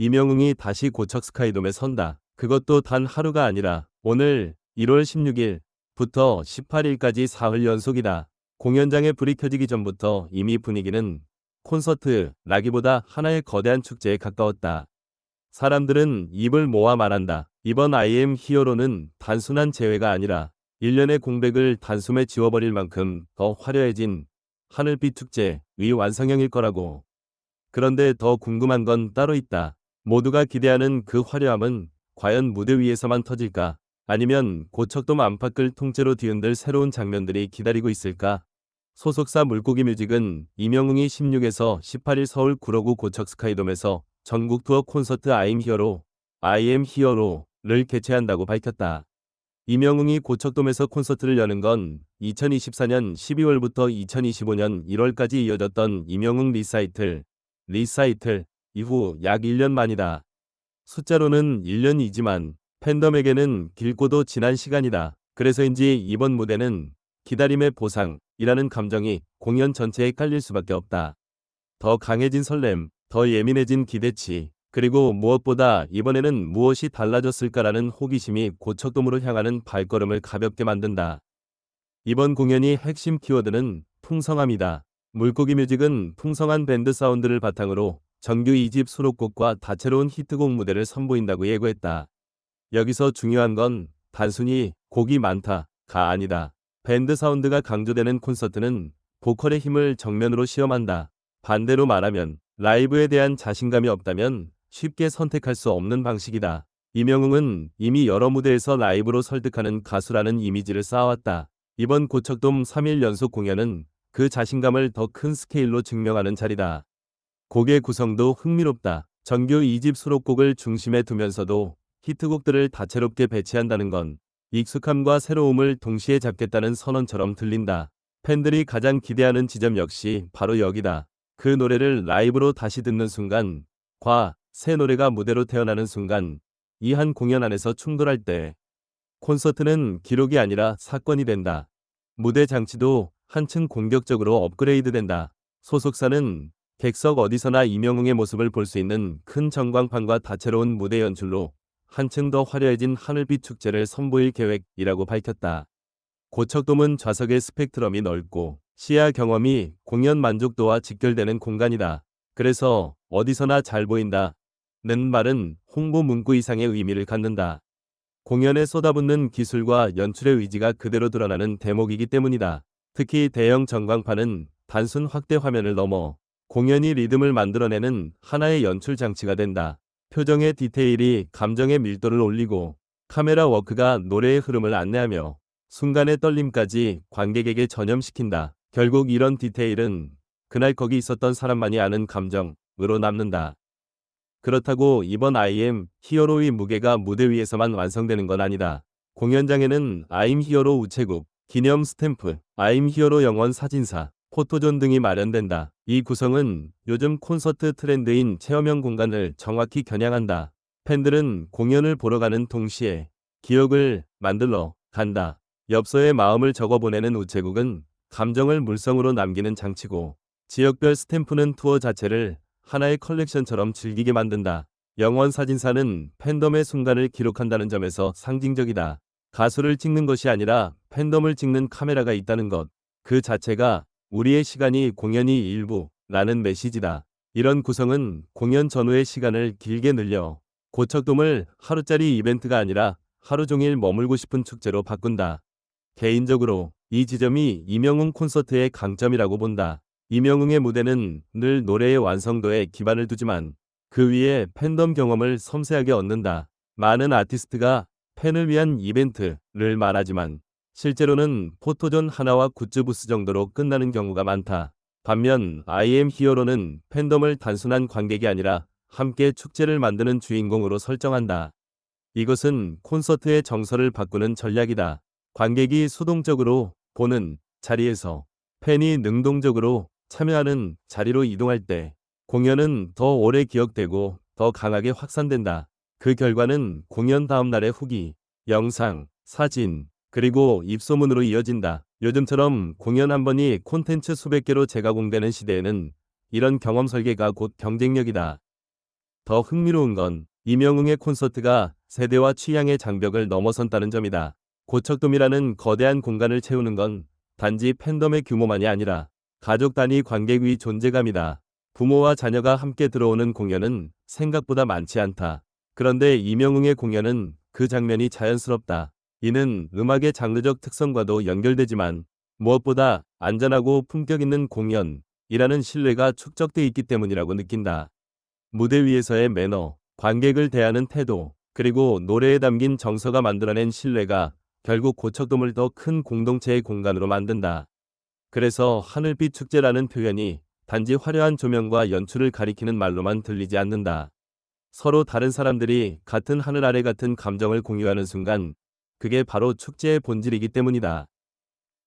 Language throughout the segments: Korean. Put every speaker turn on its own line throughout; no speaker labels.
임영웅이 다시 고척 스카이돔에 선다. 그것도 단 하루가 아니라 오늘 1월 16일부터 18일까지 사흘 연속이다. 공연장에 불이 켜지기 전부터 이미 분위기는 콘서트라기보다 하나의 거대한 축제에 가까웠다. 사람들은 입을 모아 말한다. 이번 I am 히어로는 단순한 재회가 아니라 일련의 공백을 단숨에 지워버릴 만큼 더 화려해진 하늘빛 축제의 완성형일 거라고. 그런데 더 궁금한 건 따로 있다. 모두가 기대하는 그 화려함은 과연 무대 위에서만 터질까? 아니면 고척돔 안팎을 통째로 뒤흔들 새로운 장면들이 기다리고 있을까? 소속사 물고기 뮤직은 임영웅이 16에서 18일 서울 구로구 고척 스카이돔에서 전국 투어 콘서트 I am 히어로를 개최한다고 밝혔다. 임영웅이 고척돔에서 콘서트를 여는 건 2024년 12월부터 2025년 1월까지 이어졌던 임영웅 리사이틀 이후 약 1년 만이다. 숫자로는 1년이지만 팬덤에게는 길고도 지난 시간이다. 그래서인지 이번 무대는 기다림의 보상이라는 감정이 공연 전체에 깔릴 수밖에 없다. 더 강해진 설렘, 더 예민해진 기대치, 그리고 무엇보다 이번에는 무엇이 달라졌을까라는 호기심이 고척돔으로 향하는 발걸음을 가볍게 만든다. 이번 공연이 핵심 키워드는 풍성함이다. 물고기 뮤직은 풍성한 밴드 사운드를 바탕으로 정규 2집 수록곡과 다채로운 히트곡 무대를 선보인다고 예고했다. 여기서 중요한 건 단순히 곡이 많다가 아니다. 밴드 사운드가 강조되는 콘서트는 보컬의 힘을 정면으로 시험한다. 반대로 말하면 라이브에 대한 자신감이 없다면 쉽게 선택할 수 없는 방식이다. 임영웅은 이미 여러 무대에서 라이브로 설득하는 가수라는 이미지를 쌓아왔다. 이번 고척돔 3일 연속 공연은 그 자신감을 더 큰 스케일로 증명하는 자리다. 곡의 구성도 흥미롭다. 정규 2집 수록곡을 중심에 두면서도 히트곡들을 다채롭게 배치한다는 건 익숙함과 새로움을 동시에 잡겠다는 선언처럼 들린다. 팬들이 가장 기대하는 지점 역시 바로 여기다. 그 노래를 라이브로 다시 듣는 순간, 새 노래가 무대로 태어나는 순간, 이 한 공연 안에서 충돌할 때 콘서트는 기록이 아니라 사건이 된다. 무대 장치도 한층 공격적으로 업그레이드된다. 소속사는 객석 어디서나 임영웅의 모습을 볼 수 있는 큰 전광판과 다채로운 무대 연출로 한층 더 화려해진 하늘빛 축제를 선보일 계획이라고 밝혔다. 고척돔은 좌석의 스펙트럼이 넓고 시야 경험이 공연 만족도와 직결되는 공간이다. 그래서 어디서나 잘 보인다는 말은 홍보 문구 이상의 의미를 갖는다. 공연에 쏟아붓는 기술과 연출의 의지가 그대로 드러나는 대목이기 때문이다. 특히 대형 전광판은 단순 확대 화면을 넘어 공연이 리듬을 만들어내는 하나의 연출 장치가 된다. 표정의 디테일이 감정의 밀도를 올리고 카메라 워크가 노래의 흐름을 안내하며 순간의 떨림까지 관객에게 전염시킨다. 결국 이런 디테일은 그날 거기 있었던 사람만이 아는 감정으로 남는다. 그렇다고 이번 I am 히어로의 무게가 무대 위에서만 완성되는 건 아니다. 공연장에는 I am 히어로 우체국, 기념 스탬프, I am 히어로 영원 사진사, 포토존 등이 마련된다. 이 구성은 요즘 콘서트 트렌드인 체험형 공간을 정확히 겨냥한다. 팬들은 공연을 보러 가는 동시에 기억을 만들러 간다. 엽서에 마음을 적어보내는 우체국은 감정을 물성으로 남기는 장치고, 지역별 스탬프는 투어 자체를 하나의 컬렉션처럼 즐기게 만든다. 영원 사진사는 팬덤의 순간을 기록한다는 점에서 상징적이다. 가수를 찍는 것이 아니라 팬덤을 찍는 카메라가 있다는 것, 그 자체가 우리의 시간이 공연이 일부라는 메시지다. 이런 구성은 공연 전후의 시간을 길게 늘려 고척돔을 하루짜리 이벤트가 아니라 하루 종일 머물고 싶은 축제로 바꾼다. 개인적으로 이 지점이 임영웅 콘서트의 강점이라고 본다. 임영웅의 무대는 늘 노래의 완성도에 기반을 두지만 그 위에 팬덤 경험을 섬세하게 얻는다. 많은 아티스트가 팬을 위한 이벤트를 말하지만 실제로는 포토존 하나와 굿즈 부스 정도로 끝나는 경우가 많다. 반면 I am 히어로는 팬덤을 단순한 관객이 아니라 함께 축제를 만드는 주인공으로 설정한다. 이것은 콘서트의 정서를 바꾸는 전략이다. 관객이 수동적으로 보는 자리에서 팬이 능동적으로 참여하는 자리로 이동할 때 공연은 더 오래 기억되고 더 강하게 확산된다. 그 결과는 공연 다음 날의 후기, 영상, 사진, 그리고 입소문으로 이어진다. 요즘처럼 공연 한 번이 콘텐츠 수백 개로 재가공되는 시대에는 이런 경험 설계가 곧 경쟁력이다. 더 흥미로운 건 이명웅의 콘서트가 세대와 취향의 장벽을 넘어선다는 점이다. 고척돔이라는 거대한 공간을 채우는 건 단지 팬덤의 규모만이 아니라 가족 단위 관객의 존재감이다. 부모와 자녀가 함께 들어오는 공연은 생각보다 많지 않다. 그런데 이명웅의 공연은 그 장면이 자연스럽다. 이는 음악의 장르적 특성과도 연결되지만 무엇보다 안전하고 품격 있는 공연이라는 신뢰가 축적돼 있기 때문이라고 느낀다. 무대 위에서의 매너, 관객을 대하는 태도, 그리고 노래에 담긴 정서가 만들어낸 신뢰가 결국 고척돔을 더 큰 공동체의 공간으로 만든다. 그래서 하늘빛 축제라는 표현이 단지 화려한 조명과 연출을 가리키는 말로만 들리지 않는다. 서로 다른 사람들이 같은 하늘 아래 같은 감정을 공유하는 순간, 그게 바로 축제의 본질이기 때문이다.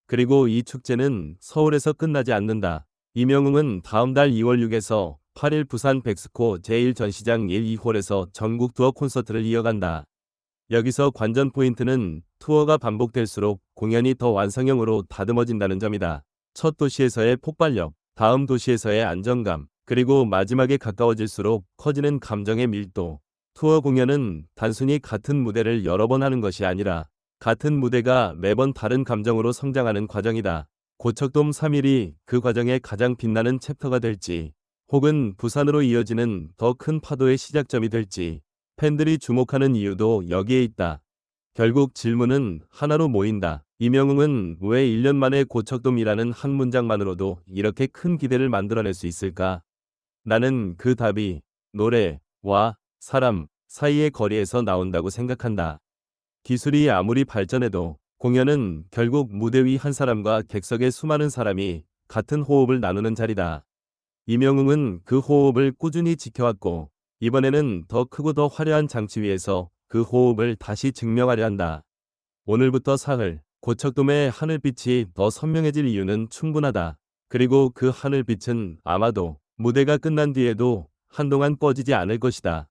그리고 이 축제는 서울에서 끝나지 않는다. 이명웅은 다음 달 2월 6에서 8일 부산 백스코 제1전시장 1, 2홀에서 전국 투어 콘서트를 이어간다. 여기서 관전 포인트는 투어가 반복될수록 공연이 더 완성형으로 다듬어진다는 점이다. 첫 도시에서의 폭발력, 다음 도시에서의 안정감, 그리고 마지막에 가까워질수록 커지는 감정의 밀도. 투어 공연은 단순히 같은 무대를 여러 번 하는 것이 아니라 같은 무대가 매번 다른 감정으로 성장하는 과정이다. 고척돔 3일이 그 과정의 가장 빛나는 챕터가 될지, 혹은 부산으로 이어지는 더 큰 파도의 시작점이 될지, 팬들이 주목하는 이유도 여기에 있다. 결국 질문은 하나로 모인다. 이명웅은 왜 1년 만에 고척돔이라는 한 문장만으로도 이렇게 큰 기대를 만들어낼 수 있을까? 나는 그 답이 노래와 사람 사이의 거리에서 나온다고 생각한다. 기술이 아무리 발전해도 공연은 결국 무대 위 한 사람과 객석의 수많은 사람이 같은 호흡을 나누는 자리다. 이명웅은 그 호흡을 꾸준히 지켜왔고, 이번에는 더 크고 더 화려한 장치 위에서 그 호흡을 다시 증명하려 한다. 오늘부터 사흘, 고척돔의 하늘빛이 더 선명해질 이유는 충분하다. 그리고 그 하늘빛은 아마도 무대가 끝난 뒤에도 한동안 꺼지지 않을 것이다.